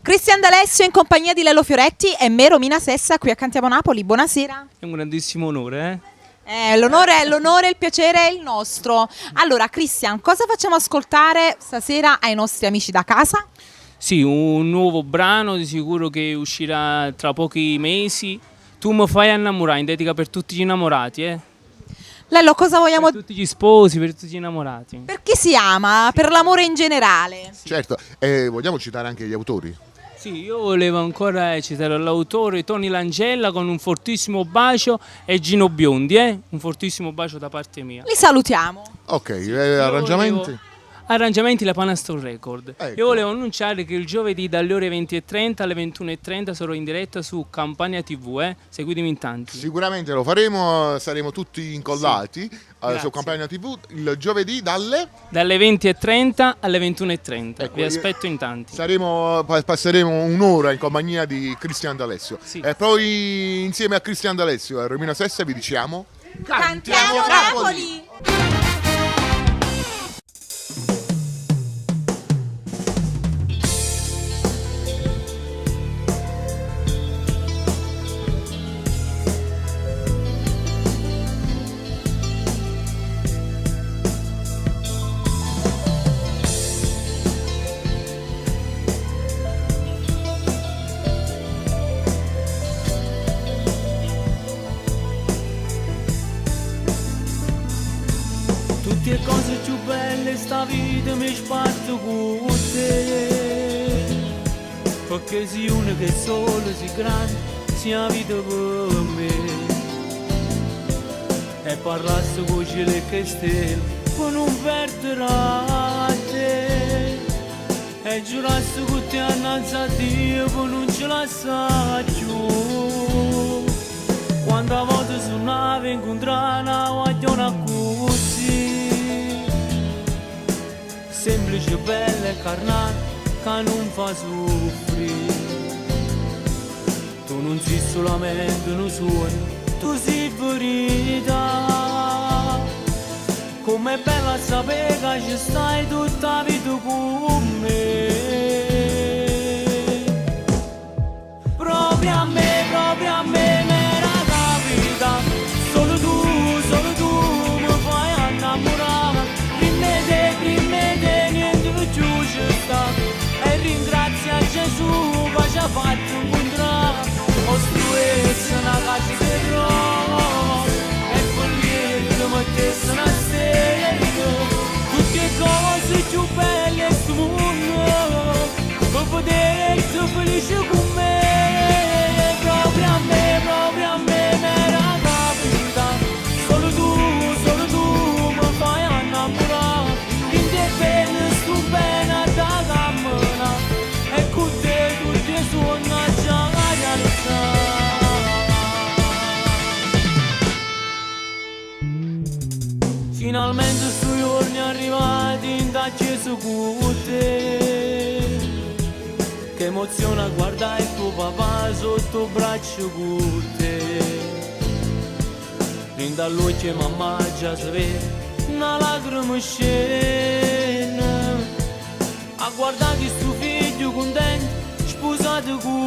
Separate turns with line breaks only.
Cristian D'Alessio in compagnia di Lello Fioretti e me, Romina Sessa, qui a Cantiamo Napoli. Buonasera.
È un grandissimo onore,
L'onore e il piacere è il nostro. Allora, Cristian, cosa facciamo ascoltare stasera ai nostri amici da casa?
Sì, un nuovo brano di sicuro che uscirà tra pochi mesi. Tu mi fai innamorare, in dedica per tutti gli innamorati,
Lello, cosa vogliamo
per tutti gli sposi, per tutti gli innamorati.
Per chi si ama? Per l'amore in generale?
Certo, vogliamo citare anche gli autori?
Sì, io volevo ancora citare l'autore Tony Langella con un fortissimo bacio e Gino Biondi, un fortissimo bacio da parte mia.
Li salutiamo.
Ok, arrangiamenti?
Arrangiamenti La Panaston Record.
Ecco.
Io volevo annunciare che il giovedì dalle ore 20:30 alle 21:30 sarò in diretta su Campania TV, seguitemi in tanti.
Sicuramente lo faremo, saremo tutti incollati
Grazie.
su Campania TV il giovedì dalle...
Dalle 20:30 alle 21:30.
Ecco,
Vi aspetto in tanti.
Passeremo un'ora in compagnia di Cristian D'Alessio.
Sì.
E poi insieme a Cristian D'Alessio e a Romina Sessa vi diciamo...
Cantiamo Napoli!
Tutte le cose più belle sta vita mi spazio con te, perché sei una che solo si grande sia vita per me, e parlasse con cielo che stelle per non perdere a te, e giurasse che ti annalza a Dio per non ce la sa giù, quando a volte suonava incontrare una guagliona così, semplice, bella e carnale, che non fa soffrire. Tu non sei solamente un sogno, tu sei verità. Com'è bella sapere che ci stai tutta la vita con me. Proprio a me m'era capita. Solo tu mi fai innamorare. Prima te niente più ci sta. E ringrazia Gesù che ci ha fatto incontrare. Costruisse una casa di roba e follietto mettesse una stella. Tutte cose più belle in questo mondo per poterti felice con me. Proprio a me m'era capita. Solo tu mi fai innamorare. In te bene sto bene da cammina e con te tutti i sogni già realizzati. Finalmente sto giorni arrivati in d'acceso con te. Che emoziona guardare tuo papà sotto braccio con te. In dall'occhio mamma già si vede una lacrima scena. A guardare sto figlio contento sposato con